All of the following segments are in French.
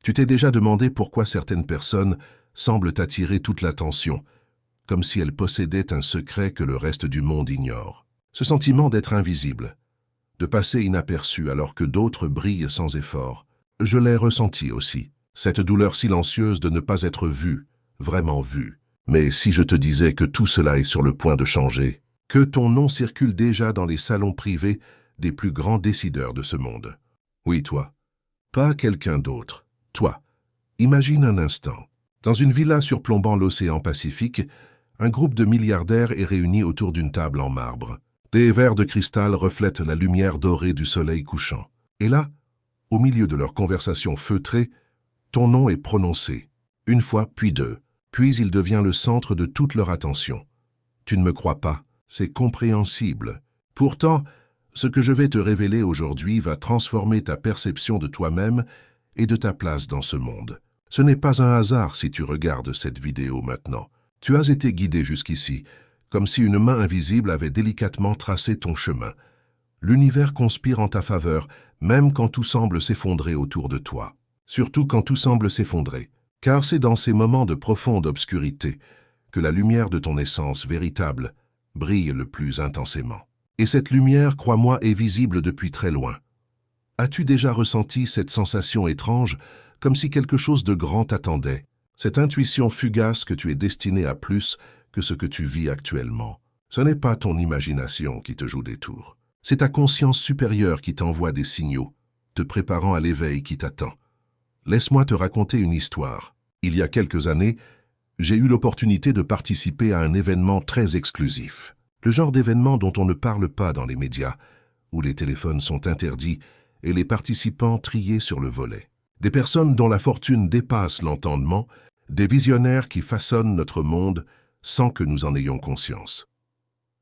Tu t'es déjà demandé pourquoi certaines personnes semblent attirer toute l'attention, comme si elles possédaient un secret que le reste du monde ignore. Ce sentiment d'être invisible, de passer inaperçu alors que d'autres brillent sans effort, je l'ai ressenti aussi. Cette douleur silencieuse de ne pas être vu, vraiment vu. Mais si je te disais que tout cela est sur le point de changer, que ton nom circule déjà dans les salons privés des plus grands décideurs de ce monde. Oui, toi. Pas quelqu'un d'autre. Toi. Imagine un instant. Dans une villa surplombant l'océan Pacifique, un groupe de milliardaires est réuni autour d'une table en marbre. Des verres de cristal reflètent la lumière dorée du soleil couchant. Et là, au milieu de leur conversation feutrée, ton nom est prononcé. Une fois, puis deux. Puis il devient le centre de toute leur attention. Tu ne me crois pas, c'est compréhensible. Pourtant, ce que je vais te révéler aujourd'hui va transformer ta perception de toi-même et de ta place dans ce monde. Ce n'est pas un hasard si tu regardes cette vidéo maintenant. Tu as été guidé jusqu'ici, comme si une main invisible avait délicatement tracé ton chemin. L'univers conspire en ta faveur, même quand tout semble s'effondrer autour de toi. Surtout quand tout semble s'effondrer, car c'est dans ces moments de profonde obscurité que la lumière de ton essence véritable brille le plus intensément. Et cette lumière, crois-moi, est visible depuis très loin. As-tu déjà ressenti cette sensation étrange, comme si quelque chose de grand t'attendait, cette intuition fugace que tu es destiné à plus que ce que tu vis actuellement? Ce n'est pas ton imagination qui te joue des tours. C'est ta conscience supérieure qui t'envoie des signaux, te préparant à l'éveil qui t'attend. Laisse-moi te raconter une histoire. Il y a quelques années, j'ai eu l'opportunité de participer à un événement très exclusif. Le genre d'événement dont on ne parle pas dans les médias, où les téléphones sont interdits et les participants triés sur le volet. Des personnes dont la fortune dépasse l'entendement, des visionnaires qui façonnent notre monde sans que nous en ayons conscience.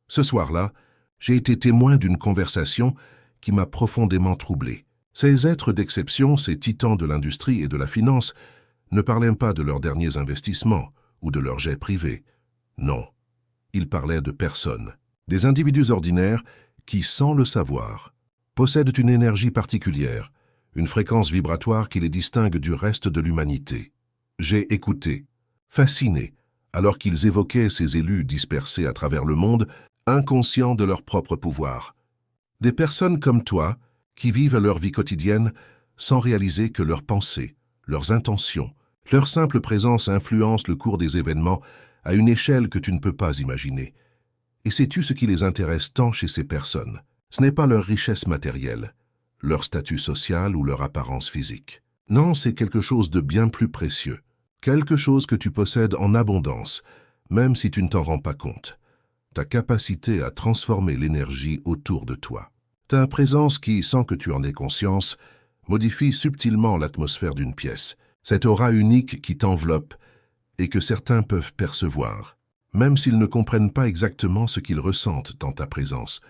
Ce soir-là, j'ai été témoin d'une conversation qui m'a profondément troublé. Ces êtres d'exception, ces titans de l'industrie et de la finance, ne parlaient pas de leurs derniers investissements ou de leurs jets privés. Non, ils parlaient de personnes, des individus ordinaires qui, sans le savoir, possèdent une énergie particulière, une fréquence vibratoire qui les distingue du reste de l'humanité. J'ai écouté, fasciné, alors qu'ils évoquaient ces élus dispersés à travers le monde, inconscients de leur propre pouvoir. Des personnes comme toi, qui vivent leur vie quotidienne sans réaliser que leurs pensées, leurs intentions, leur simple présence influence le cours des événements à une échelle que tu ne peux pas imaginer. Et sais-tu ce qui les intéresse tant chez ces personnes? Ce n'est pas leur richesse matérielle, leur statut social ou leur apparence physique. Non, c'est quelque chose de bien plus précieux, quelque chose que tu possèdes en abondance, même si tu ne t'en rends pas compte. Ta capacité à transformer l'énergie autour de toi. Ta présence qui, sans que tu en aies conscience, modifie subtilement l'atmosphère d'une pièce, cette aura unique qui t'enveloppe et que certains peuvent percevoir, même s'ils ne comprennent pas exactement ce qu'ils ressentent dans ta présence.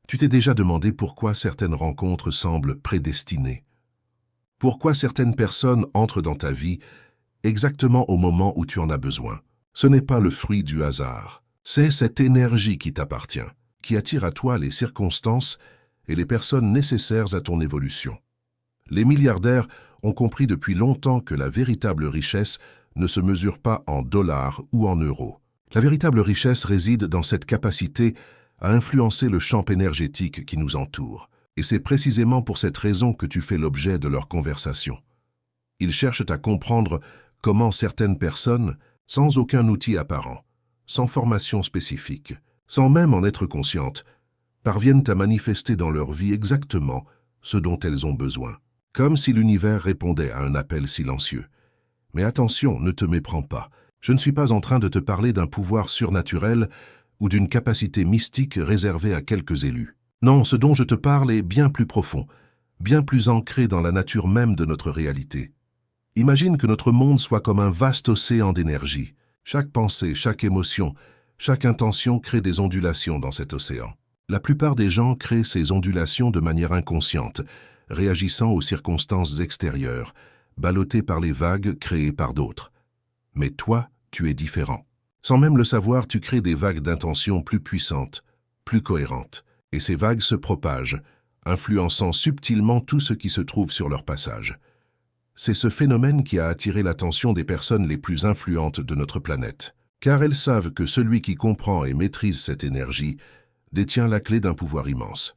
Tu t'es déjà demandé pourquoi certaines rencontres semblent prédestinées? Pourquoi certaines personnes entrent dans ta vie exactement au moment où tu en as besoin? Ce n'est pas le fruit du hasard, c'est cette énergie qui t'appartient, qui attire à toi les circonstances et les personnes nécessaires à ton évolution. Les milliardaires ont compris depuis longtemps que la véritable richesse ne se mesure pas en dollars ou en euros. La véritable richesse réside dans cette capacité à influencer le champ énergétique qui nous entoure. Et c'est précisément pour cette raison que tu fais l'objet de leur conversation. Ils cherchent à comprendre comment certaines personnes, sans aucun outil apparent, sans formation spécifique, sans même en être conscientes, parviennent à manifester dans leur vie exactement ce dont elles ont besoin, comme si l'univers répondait à un appel silencieux. Mais attention, ne te méprends pas. Je ne suis pas en train de te parler d'un pouvoir surnaturel ou d'une capacité mystique réservée à quelques élus. Non, ce dont je te parle est bien plus profond, bien plus ancré dans la nature même de notre réalité. Imagine que notre monde soit comme un vaste océan d'énergie. Chaque pensée, chaque émotion, chaque intention crée des ondulations dans cet océan. La plupart des gens créent ces ondulations de manière inconsciente, réagissant aux circonstances extérieures, ballottés par les vagues créées par d'autres. Mais toi, tu es différent. Sans même le savoir, tu crées des vagues d'intentions plus puissantes, plus cohérentes. Et ces vagues se propagent, influençant subtilement tout ce qui se trouve sur leur passage. C'est ce phénomène qui a attiré l'attention des personnes les plus influentes de notre planète, car elles savent que celui qui comprend et maîtrise cette énergie détient la clé d'un pouvoir immense.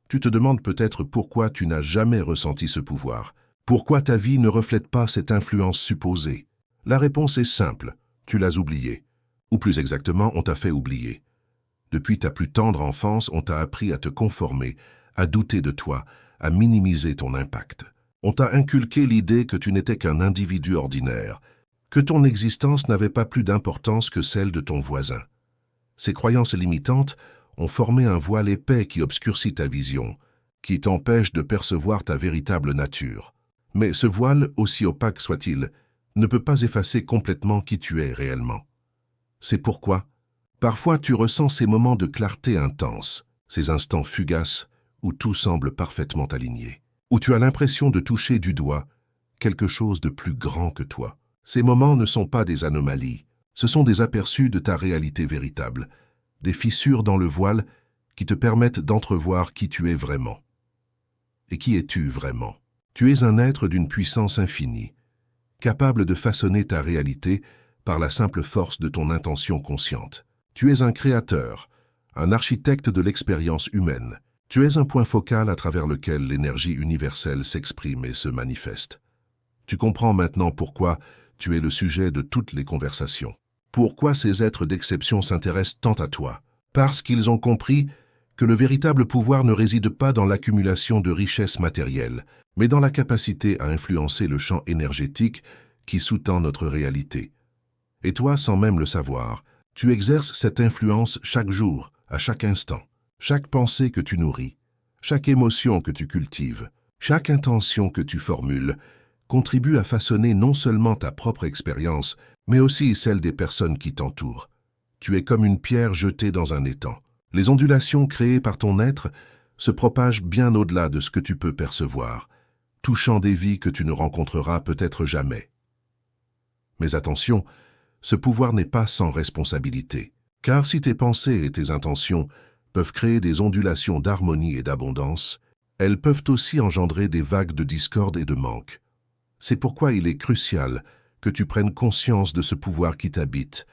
Tu te demandes peut-être pourquoi tu n'as jamais ressenti ce pouvoir. Pourquoi ta vie ne reflète pas cette influence supposée? La réponse est simple, tu l'as oubliée. Ou plus exactement, on t'a fait oublier. Depuis ta plus tendre enfance, on t'a appris à te conformer, à douter de toi, à minimiser ton impact. On t'a inculqué l'idée que tu n'étais qu'un individu ordinaire, que ton existence n'avait pas plus d'importance que celle de ton voisin. Ces croyances limitantes ont formé un voile épais qui obscurcit ta vision, qui t'empêche de percevoir ta véritable nature. Mais ce voile, aussi opaque soit-il, ne peut pas effacer complètement qui tu es réellement. C'est pourquoi, parfois tu ressens ces moments de clarté intense, ces instants fugaces où tout semble parfaitement aligné, où tu as l'impression de toucher du doigt quelque chose de plus grand que toi. Ces moments ne sont pas des anomalies, ce sont des aperçus de ta réalité véritable, des fissures dans le voile qui te permettent d'entrevoir qui tu es vraiment. Et qui es-tu vraiment? Tu es un être d'une puissance infinie, capable de façonner ta réalité par la simple force de ton intention consciente. Tu es un créateur, un architecte de l'expérience humaine. Tu es un point focal à travers lequel l'énergie universelle s'exprime et se manifeste. Tu comprends maintenant pourquoi tu es le sujet de toutes les conversations. Pourquoi ces êtres d'exception s'intéressent tant à toi? Parce qu'ils ont compris que le véritable pouvoir ne réside pas dans l'accumulation de richesses matérielles, mais dans la capacité à influencer le champ énergétique qui sous-tend notre réalité. Et toi, sans même le savoir, tu exerces cette influence chaque jour, à chaque instant. Chaque pensée que tu nourris, chaque émotion que tu cultives, chaque intention que tu formules, contribue à façonner non seulement ta propre expérience, mais aussi celle des personnes qui t'entourent. Tu es comme une pierre jetée dans un étang. Les ondulations créées par ton être se propagent bien au-delà de ce que tu peux percevoir, touchant des vies que tu ne rencontreras peut-être jamais. Mais attention, ce pouvoir n'est pas sans responsabilité, car si tes pensées et tes intentions peuvent créer des ondulations d'harmonie et d'abondance, elles peuvent aussi engendrer des vagues de discorde et de manque. C'est pourquoi il est crucial que tu prennes conscience de ce pouvoir qui t'habite,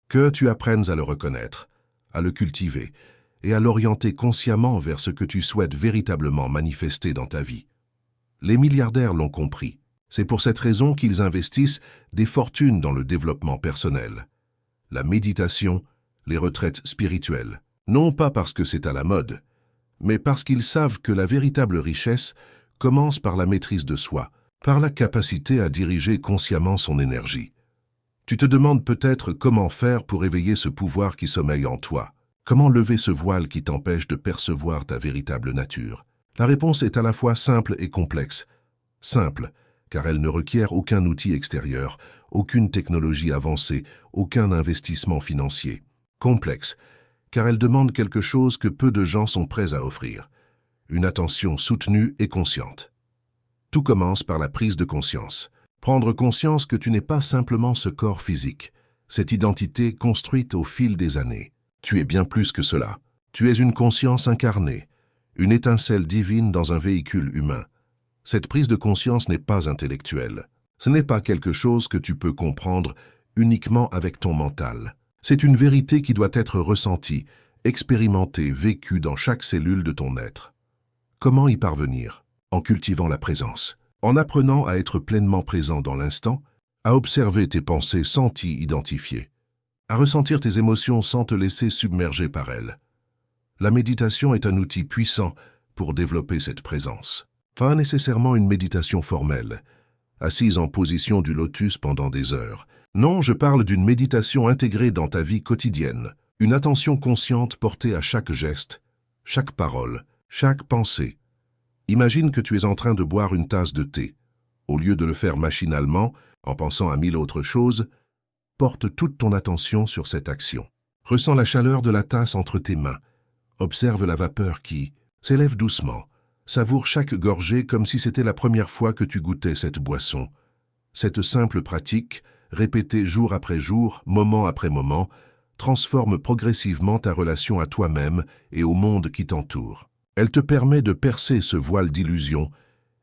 que tu apprennes à le reconnaître, à le cultiver et à l'orienter consciemment vers ce que tu souhaites véritablement manifester dans ta vie. Les milliardaires l'ont compris. C'est pour cette raison qu'ils investissent des fortunes dans le développement personnel, la méditation, les retraites spirituelles. Non pas parce que c'est à la mode, mais parce qu'ils savent que la véritable richesse commence par la maîtrise de soi, par la capacité à diriger consciemment son énergie. Tu te demandes peut-être comment faire pour éveiller ce pouvoir qui sommeille en toi, comment lever ce voile qui t'empêche de percevoir ta véritable nature. La réponse est à la fois simple et complexe. Simple, car elle ne requiert aucun outil extérieur, aucune technologie avancée, aucun investissement financier. Complexe, car elle demande quelque chose que peu de gens sont prêts à offrir, une attention soutenue et consciente. Tout commence par la prise de conscience. Prendre conscience que tu n'es pas simplement ce corps physique, cette identité construite au fil des années. Tu es bien plus que cela. Tu es une conscience incarnée, une étincelle divine dans un véhicule humain. Cette prise de conscience n'est pas intellectuelle. Ce n'est pas quelque chose que tu peux comprendre uniquement avec ton mental. C'est une vérité qui doit être ressentie, expérimentée, vécue dans chaque cellule de ton être. Comment y parvenir? En cultivant la présence, en apprenant à être pleinement présent dans l'instant, à observer tes pensées sans t'y identifier, à ressentir tes émotions sans te laisser submerger par elles. La méditation est un outil puissant pour développer cette présence. Pas nécessairement une méditation formelle, assise en position du lotus pendant des heures. Non, je parle d'une méditation intégrée dans ta vie quotidienne, une attention consciente portée à chaque geste, chaque parole, chaque pensée. Imagine que tu es en train de boire une tasse de thé. Au lieu de le faire machinalement, en pensant à 1000 autres choses, porte toute ton attention sur cette action. Ressens la chaleur de la tasse entre tes mains. Observe la vapeur qui s'élève doucement. Savoure chaque gorgée comme si c'était la première fois que tu goûtais cette boisson. Cette simple pratique, répétée jour après jour, moment après moment, transforme progressivement ta relation à toi-même et au monde qui t'entoure. Elle te permet de percer ce voile d'illusion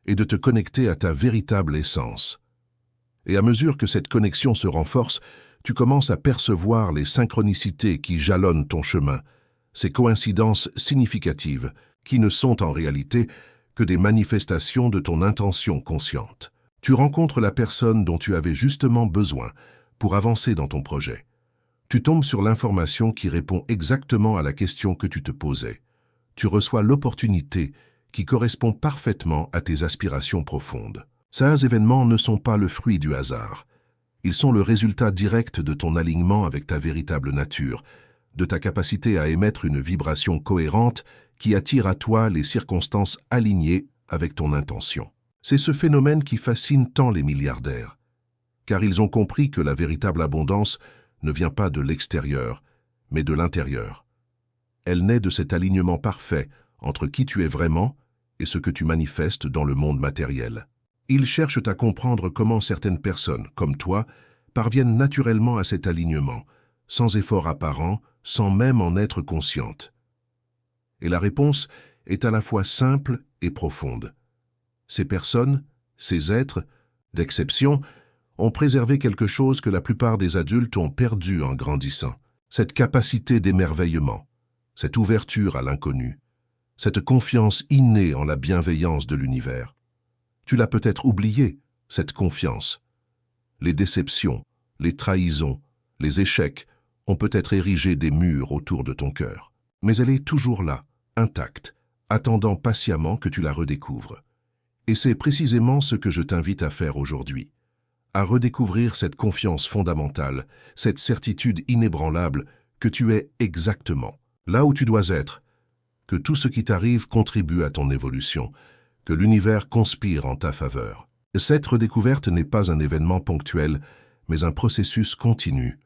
et de te connecter à ta véritable essence. Et à mesure que cette connexion se renforce, tu commences à percevoir les synchronicités qui jalonnent ton chemin, ces coïncidences significatives qui ne sont en réalité que des manifestations de ton intention consciente. Tu rencontres la personne dont tu avais justement besoin pour avancer dans ton projet. Tu tombes sur l'information qui répond exactement à la question que tu te posais. Tu reçois l'opportunité qui correspond parfaitement à tes aspirations profondes. Ces événements ne sont pas le fruit du hasard. Ils sont le résultat direct de ton alignement avec ta véritable nature, de ta capacité à émettre une vibration cohérente qui attire à toi les circonstances alignées avec ton intention. C'est ce phénomène qui fascine tant les milliardaires, car ils ont compris que la véritable abondance ne vient pas de l'extérieur, mais de l'intérieur. Elle naît de cet alignement parfait entre qui tu es vraiment et ce que tu manifestes dans le monde matériel. Ils cherchent à comprendre comment certaines personnes, comme toi, parviennent naturellement à cet alignement, sans effort apparent, sans même en être conscientes. Et la réponse est à la fois simple et profonde. Ces personnes, ces êtres, d'exception, ont préservé quelque chose que la plupart des adultes ont perdu en grandissant. Cette capacité d'émerveillement, cette ouverture à l'inconnu, cette confiance innée en la bienveillance de l'univers. Tu l'as peut-être oubliée, cette confiance. Les déceptions, les trahisons, les échecs ont peut-être érigé des murs autour de ton cœur. Mais elle est toujours là, intacte, attendant patiemment que tu la redécouvres. Et c'est précisément ce que je t'invite à faire aujourd'hui. À redécouvrir cette confiance fondamentale, cette certitude inébranlable que tu es exactement là où tu dois être, que tout ce qui t'arrive contribue à ton évolution, que l'univers conspire en ta faveur. Cette redécouverte n'est pas un événement ponctuel, mais un processus continu.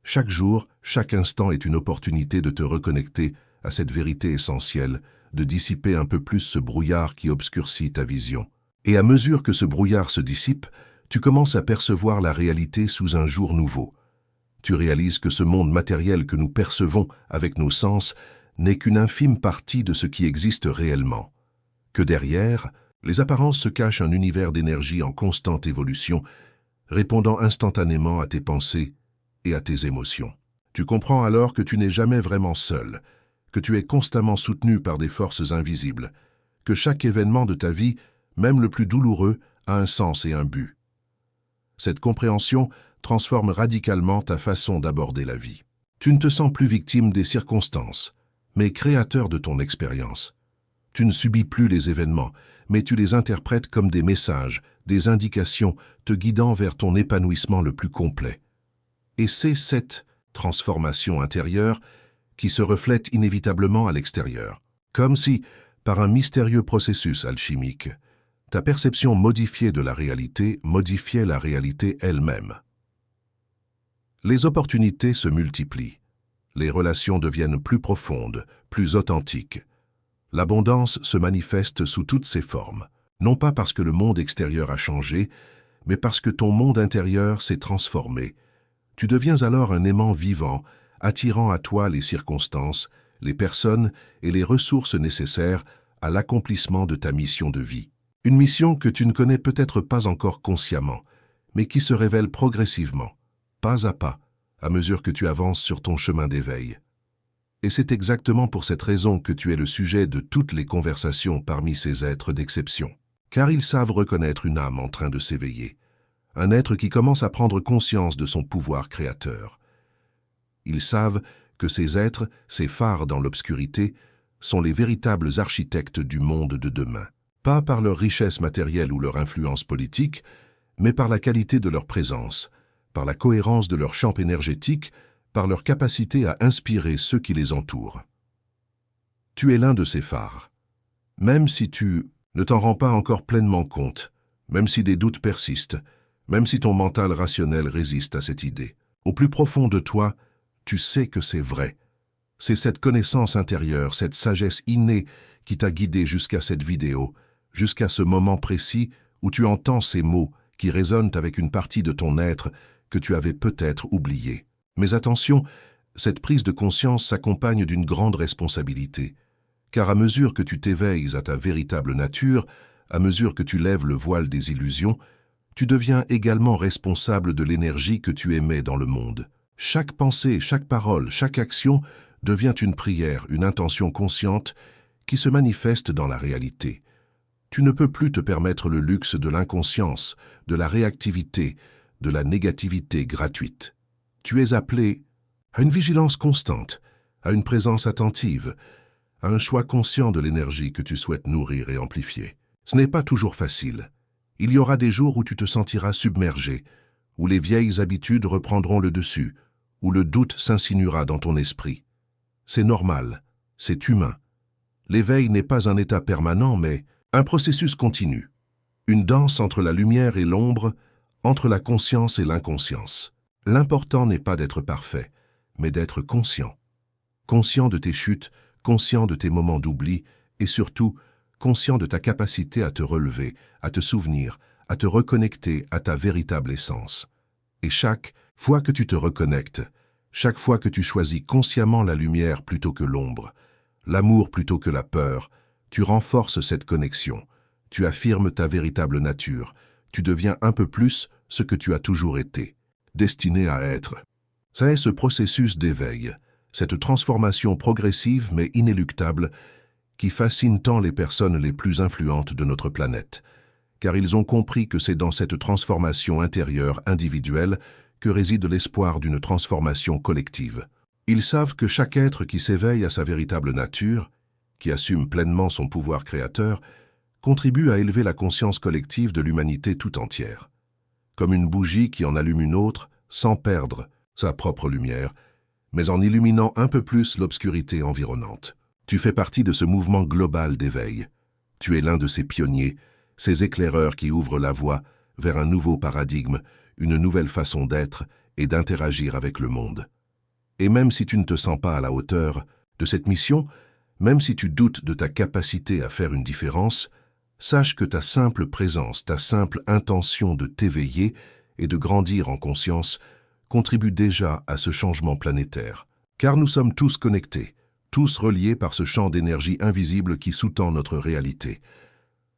Chaque jour, chaque instant est une opportunité de te reconnecter à cette vérité essentielle, de dissiper un peu plus ce brouillard qui obscurcit ta vision. Et à mesure que ce brouillard se dissipe, tu commences à percevoir la réalité sous un jour nouveau. Tu réalises que ce monde matériel que nous percevons avec nos sens n'est qu'une infime partie de ce qui existe réellement. Que derrière, les apparences se cachent un univers d'énergie en constante évolution, répondant instantanément à tes pensées et à tes émotions. Tu comprends alors que tu n'es jamais vraiment seul, que tu es constamment soutenu par des forces invisibles, que chaque événement de ta vie, même le plus douloureux, a un sens et un but. Cette compréhension transforme radicalement ta façon d'aborder la vie. Tu ne te sens plus victime des circonstances, mais créateur de ton expérience. Tu ne subis plus les événements, mais tu les interprètes comme des messages, des indications te guidant vers ton épanouissement le plus complet. Et c'est cette transformation intérieure qui se reflète inévitablement à l'extérieur, comme si, par un mystérieux processus alchimique, ta perception modifiée de la réalité modifiait la réalité elle-même. Les opportunités se multiplient. Les relations deviennent plus profondes, plus authentiques. L'abondance se manifeste sous toutes ses formes, non pas parce que le monde extérieur a changé, mais parce que ton monde intérieur s'est transformé. Tu deviens alors un aimant vivant, attirant à toi les circonstances, les personnes et les ressources nécessaires à l'accomplissement de ta mission de vie. Une mission que tu ne connais peut-être pas encore consciemment, mais qui se révèle progressivement, pas à pas, à mesure que tu avances sur ton chemin d'éveil. Et c'est exactement pour cette raison que tu es le sujet de toutes les conversations parmi ces êtres d'exception. Car ils savent reconnaître une âme en train de s'éveiller, un être qui commence à prendre conscience de son pouvoir créateur. Ils savent que ces êtres, ces phares dans l'obscurité, sont les véritables architectes du monde de demain. Pas par leur richesse matérielle ou leur influence politique, mais par la qualité de leur présence, par la cohérence de leur champ énergétique, par leur capacité à inspirer ceux qui les entourent. Tu es l'un de ces phares. Même si tu ne t'en rends pas encore pleinement compte, même si des doutes persistent, même si ton mental rationnel résiste à cette idée, au plus profond de toi, tu sais que c'est vrai. C'est cette connaissance intérieure, cette sagesse innée qui t'a guidé jusqu'à cette vidéo, jusqu'à ce moment précis où tu entends ces mots qui résonnent avec une partie de ton être que tu avais peut-être oubliée. Mais attention, cette prise de conscience s'accompagne d'une grande responsabilité, car à mesure que tu t'éveilles à ta véritable nature, À mesure que tu lèves le voile des illusions, tu deviens également responsable de l'énergie que tu émets dans le monde. Chaque pensée, chaque parole, chaque action devient une prière, une intention consciente qui se manifeste dans la réalité. Tu ne peux plus te permettre le luxe de l'inconscience, de la réactivité, de la négativité gratuite. Tu es appelé à une vigilance constante, à une présence attentive, à un choix conscient de l'énergie que tu souhaites nourrir et amplifier. Ce n'est pas toujours facile. Il y aura des jours où tu te sentiras submergé, où les vieilles habitudes reprendront le dessus, où le doute s'insinuera dans ton esprit. C'est normal, c'est humain. L'éveil n'est pas un état permanent, mais un processus continu. Une danse entre la lumière et l'ombre, entre la conscience et l'inconscience. L'important n'est pas d'être parfait, mais d'être conscient. Conscient de tes chutes, conscient de tes moments d'oubli, et surtout, conscient de ta capacité à te relever, à te souvenir, à te reconnecter à ta véritable essence. Et chaque fois que tu te reconnectes, chaque fois que tu choisis consciemment la lumière plutôt que l'ombre, l'amour plutôt que la peur, tu renforces cette connexion, tu affirmes ta véritable nature, tu deviens un peu plus ce que tu as toujours été, destiné à être. Ça est ce processus d'éveil, cette transformation progressive mais inéluctable qui fascine tant les personnes les plus influentes de notre planète, car ils ont compris que c'est dans cette transformation intérieure individuelle que réside l'espoir d'une transformation collective. Ils savent que chaque être qui s'éveille à sa véritable nature, qui assume pleinement son pouvoir créateur, contribue à élever la conscience collective de l'humanité tout entière. Comme une bougie qui en allume une autre, sans perdre sa propre lumière, mais en illuminant un peu plus l'obscurité environnante. Tu fais partie de ce mouvement global d'éveil. Tu es l'un de ces pionniers, ces éclaireurs qui ouvrent la voie vers un nouveau paradigme, une nouvelle façon d'être et d'interagir avec le monde. Et même si tu ne te sens pas à la hauteur de cette mission, même si tu doutes de ta capacité à faire une différence, sache que ta simple présence, ta simple intention de t'éveiller et de grandir en conscience contribue déjà à ce changement planétaire. Car nous sommes tous connectés, tous reliés par ce champ d'énergie invisible qui sous-tend notre réalité.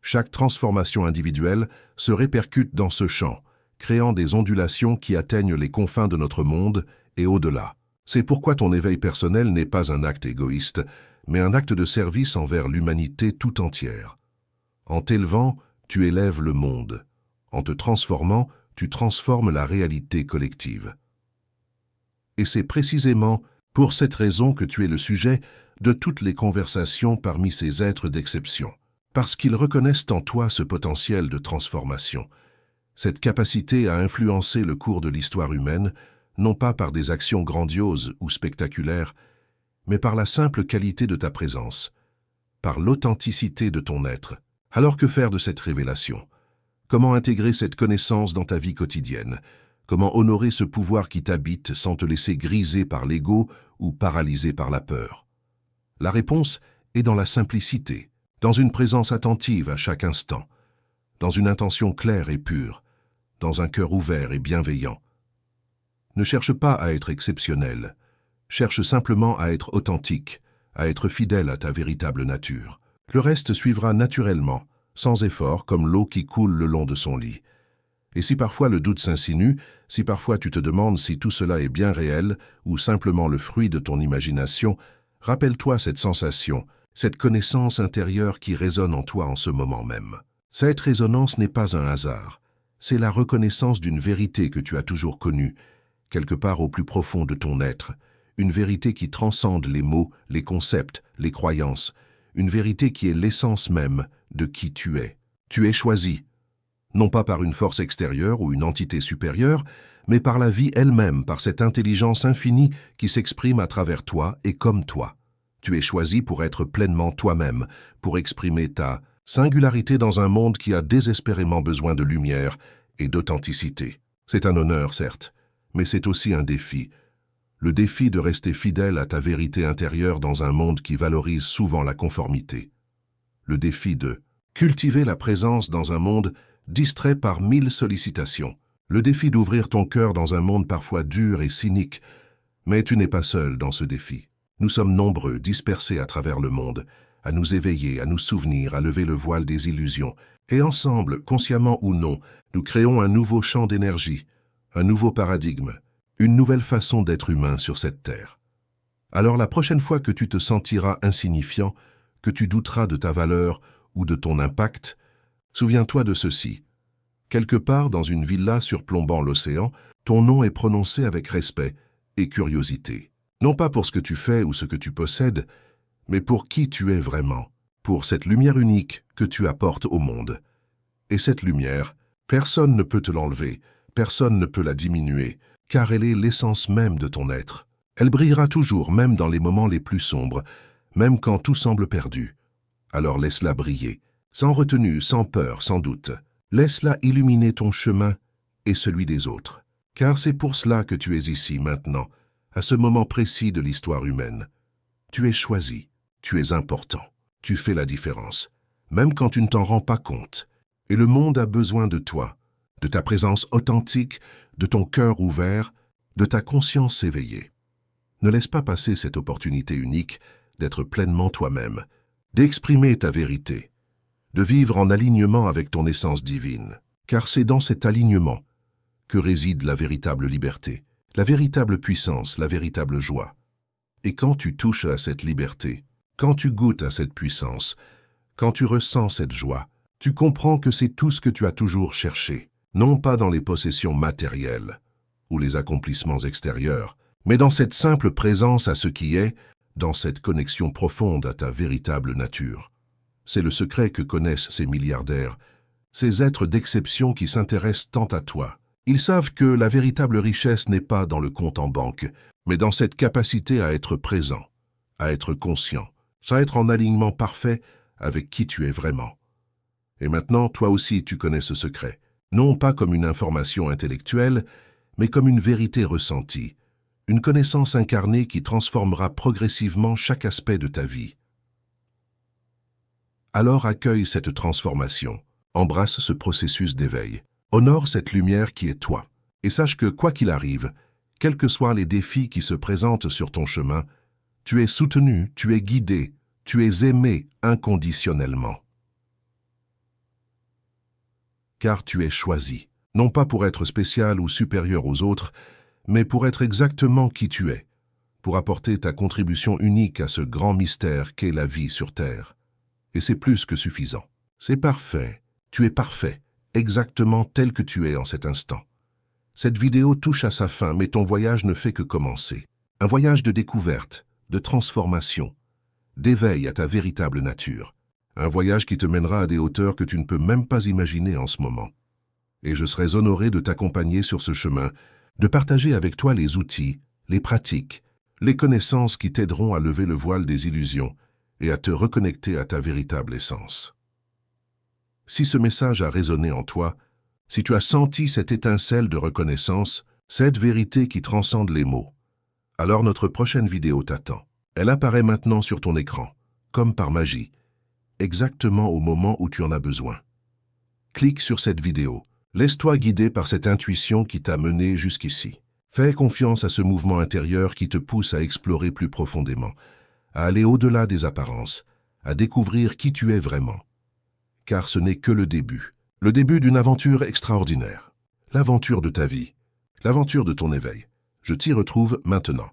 Chaque transformation individuelle se répercute dans ce champ, créant des ondulations qui atteignent les confins de notre monde et au-delà. C'est pourquoi ton éveil personnel n'est pas un acte égoïste, mais un acte de service envers l'humanité tout entière. En t'élevant, tu élèves le monde. En te transformant, tu transformes la réalité collective. Et c'est précisément pour cette raison que tu es le sujet de toutes les conversations parmi ces êtres d'exception. Parce qu'ils reconnaissent en toi ce potentiel de transformation, cette capacité à influencer le cours de l'histoire humaine, non pas par des actions grandioses ou spectaculaires, mais par la simple qualité de ta présence, par l'authenticité de ton être. Alors que faire de cette révélation? Comment intégrer cette connaissance dans ta vie quotidienne? Comment honorer ce pouvoir qui t'habite sans te laisser griser par l'ego ou paralyser par la peur? La réponse est dans la simplicité, dans une présence attentive à chaque instant, dans une intention claire et pure, dans un cœur ouvert et bienveillant. Ne cherche pas à être exceptionnel, cherche simplement à être authentique, à être fidèle à ta véritable nature. Le reste suivra naturellement, sans effort, comme l'eau qui coule le long de son lit. Et si parfois le doute s'insinue, si parfois tu te demandes si tout cela est bien réel ou simplement le fruit de ton imagination, rappelle-toi cette sensation, cette connaissance intérieure qui résonne en toi en ce moment même. Cette résonance n'est pas un hasard, c'est la reconnaissance d'une vérité que tu as toujours connue, quelque part au plus profond de ton être, une vérité qui transcende les mots, les concepts, les croyances, une vérité qui est l'essence même de qui tu es. Tu es choisi, non pas par une force extérieure ou une entité supérieure, mais par la vie elle-même, par cette intelligence infinie qui s'exprime à travers toi et comme toi. Tu es choisi pour être pleinement toi-même, pour exprimer ta singularité dans un monde qui a désespérément besoin de lumière et d'authenticité. C'est un honneur, certes, mais c'est aussi un défi. Le défi de rester fidèle à ta vérité intérieure dans un monde qui valorise souvent la conformité. Le défi de cultiver la présence dans un monde distrait par 1000 sollicitations. Le défi d'ouvrir ton cœur dans un monde parfois dur et cynique. Mais tu n'es pas seul dans ce défi. Nous sommes nombreux, dispersés à travers le monde, à nous éveiller, à nous souvenir, à lever le voile des illusions. Et ensemble, consciemment ou non, nous créons un nouveau champ d'énergie, un nouveau paradigme, une nouvelle façon d'être humain sur cette terre. Alors la prochaine fois que tu te sentiras insignifiant, que tu douteras de ta valeur ou de ton impact, souviens-toi de ceci. Quelque part dans une villa surplombant l'océan, ton nom est prononcé avec respect et curiosité. Non pas pour ce que tu fais ou ce que tu possèdes, mais pour qui tu es vraiment, pour cette lumière unique que tu apportes au monde. Et cette lumière, personne ne peut te l'enlever, personne ne peut la diminuer, car elle est l'essence même de ton être. Elle brillera toujours, même dans les moments les plus sombres, même quand tout semble perdu. Alors laisse-la briller, sans retenue, sans peur, sans doute. Laisse-la illuminer ton chemin et celui des autres. Car c'est pour cela que tu es ici maintenant, à ce moment précis de l'histoire humaine. Tu es choisi, tu es important, tu fais la différence, même quand tu ne t'en rends pas compte. Et le monde a besoin de toi, de ta présence authentique, de ton cœur ouvert, de ta conscience éveillée. Ne laisse pas passer cette opportunité unique d'être pleinement toi-même, d'exprimer ta vérité, de vivre en alignement avec ton essence divine. Car c'est dans cet alignement que réside la véritable liberté, la véritable puissance, la véritable joie. Et quand tu touches à cette liberté, quand tu goûtes à cette puissance, quand tu ressens cette joie, tu comprends que c'est tout ce que tu as toujours cherché, non pas dans les possessions matérielles ou les accomplissements extérieurs, mais dans cette simple présence à ce qui est, dans cette connexion profonde à ta véritable nature. C'est le secret que connaissent ces milliardaires, ces êtres d'exception qui s'intéressent tant à toi. Ils savent que la véritable richesse n'est pas dans le compte en banque, mais dans cette capacité à être présent, à être conscient, à être en alignement parfait avec qui tu es vraiment. Et maintenant, toi aussi, tu connais ce secret, non pas comme une information intellectuelle, mais comme une vérité ressentie, une connaissance incarnée qui transformera progressivement chaque aspect de ta vie. Alors accueille cette transformation, embrasse ce processus d'éveil, honore cette lumière qui est toi, et sache que quoi qu'il arrive, quels que soient les défis qui se présentent sur ton chemin, tu es soutenu, tu es guidé, tu es aimé inconditionnellement. Car tu es choisi, non pas pour être spécial ou supérieur aux autres, mais pour être exactement qui tu es, pour apporter ta contribution unique à ce grand mystère qu'est la vie sur Terre. Et c'est plus que suffisant. C'est parfait, tu es parfait, exactement tel que tu es en cet instant. Cette vidéo touche à sa fin, mais ton voyage ne fait que commencer. Un voyage de découverte, de transformation, d'éveil à ta véritable nature. Un voyage qui te mènera à des hauteurs que tu ne peux même pas imaginer en ce moment. Et je serais honoré de t'accompagner sur ce chemin, de partager avec toi les outils, les pratiques, les connaissances qui t'aideront à lever le voile des illusions et à te reconnecter à ta véritable essence. Si ce message a résonné en toi, si tu as senti cette étincelle de reconnaissance, cette vérité qui transcende les mots, alors notre prochaine vidéo t'attend. Elle apparaît maintenant sur ton écran, comme par magie, exactement au moment où tu en as besoin. Clique sur cette vidéo. Laisse-toi guider par cette intuition qui t'a mené jusqu'ici. Fais confiance à ce mouvement intérieur qui te pousse à explorer plus profondément, à aller au-delà des apparences, à découvrir qui tu es vraiment. Car ce n'est que le début d'une aventure extraordinaire. L'aventure de ta vie, l'aventure de ton éveil. Je t'y retrouve maintenant.